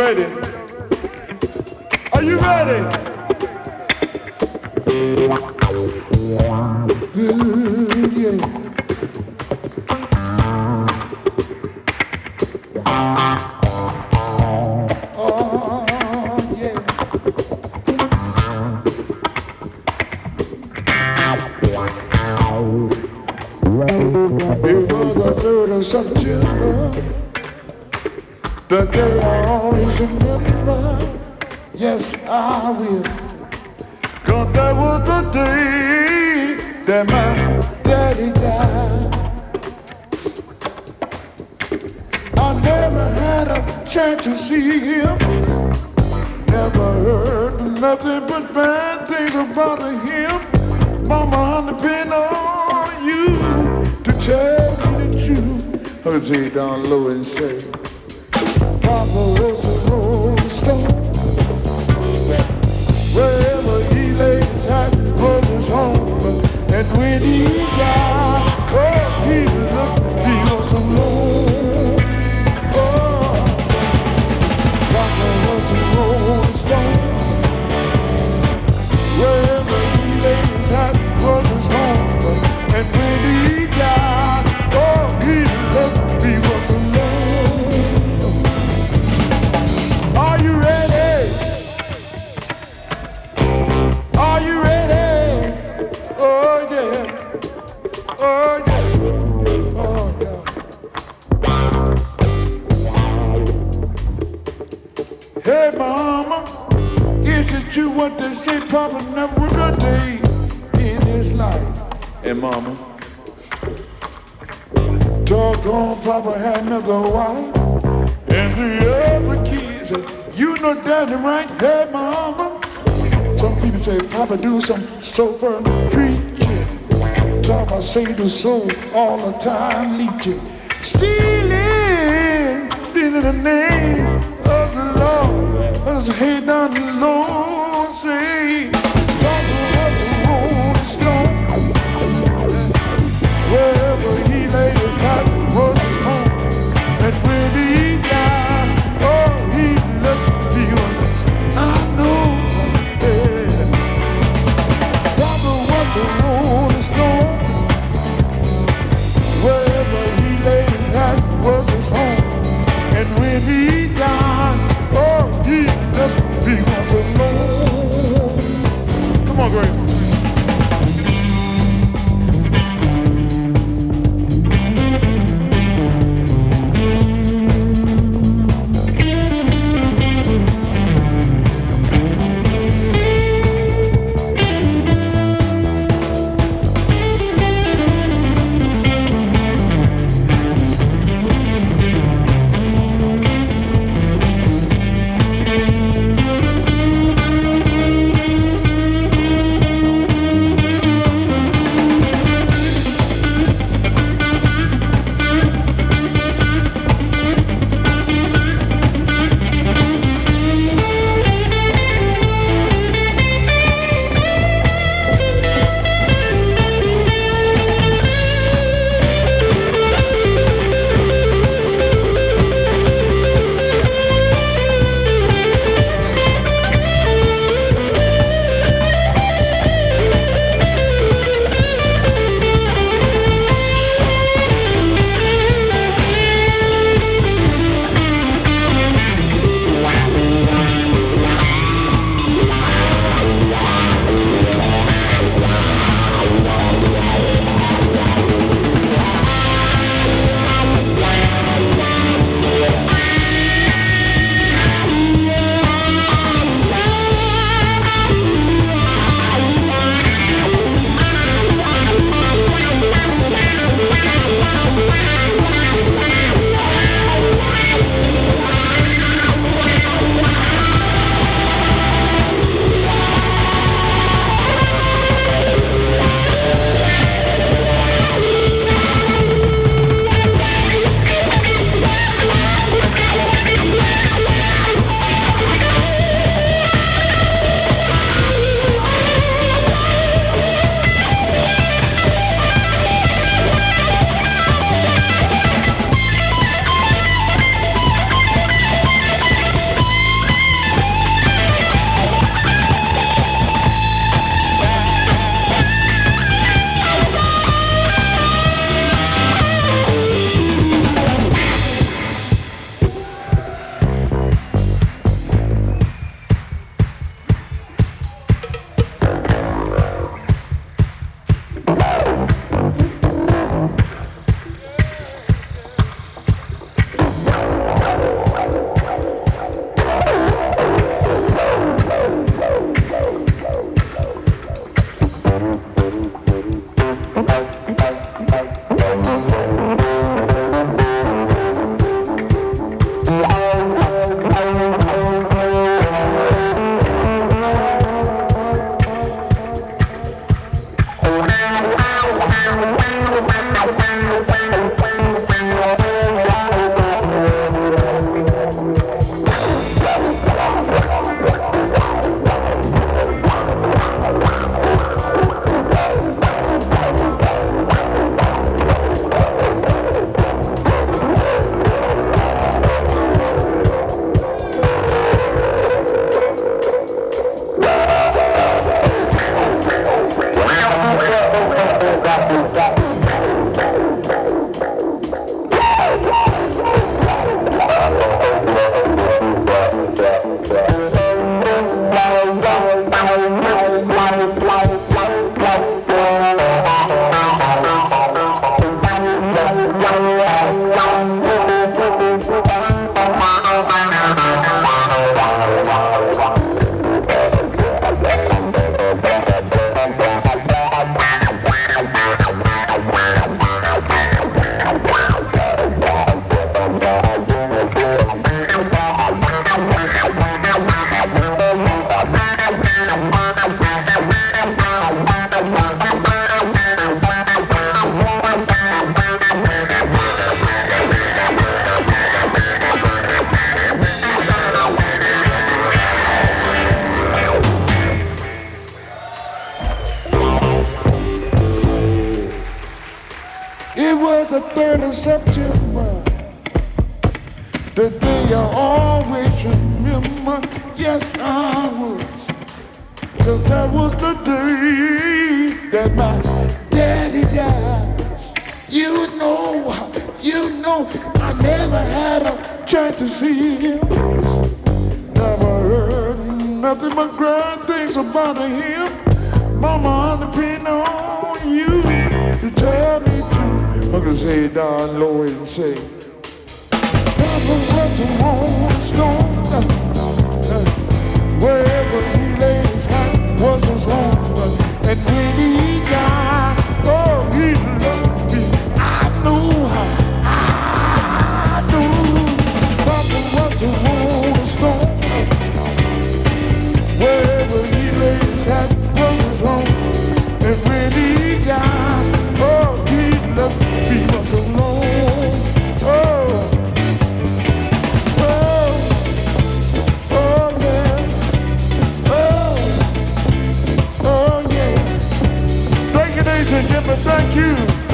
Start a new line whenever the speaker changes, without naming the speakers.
ready? Are you ready? Yeah. It was the 3rd of September, the day I always remember. Yes, I will. 'Cause that was the day that my daddy died. I never had a chance to see him. Never heard nothing but bad things about him. Mama, I depend on you to tell me the truth. Let me say it down low and say, Papa was a rolling stone. Wherever he laid his hat was his home. And when he died, oh, he was alone. Oh, Papa was a rolling stone. Wherever he laid his hat was his home. And when he died, oh, he was alone. Are you ready? Are you ready? Oh yeah. Oh yeah. Oh yeah. Hey mama, is it true what they say? Papa never was a day in his life. Hey mama, doggone Papa had another wife and 3 other kids. You know daddy right? Hey mama. Some people say Papa do some sober preaching. Talk about Satan do soul all the time leeching. Stealing the name of the Lord. Us hate on the Lord say Papa was a rolling stone. Wherever he laid his hat was his home. And when he died, oh, he left me on. I know, yeah. Papa was a rolling stone. Wherever he laid his hat was his home. And when he died, oh, he left me on alone. It was the 3rd of September, the day I always remember. Yes, I was, 'cause that was the day that my daddy died. You know, I never had a chance to see him. Never heard nothing but great things about him. Mama, I'm depending on you to tell me true. I'm gonna say it down low and say, Papa was a rolling stone. Wherever he laid his hat was his home. And when he died, oh, he loved me. I knew how. I knew Papa was a rolling stone. Wherever he laid his hat was his home. And when he died, oh, he loved me. Was alone. Oh, oh, oh, yeah. Oh, oh, yeah. Thank you, ladies and gentlemen. Thank you.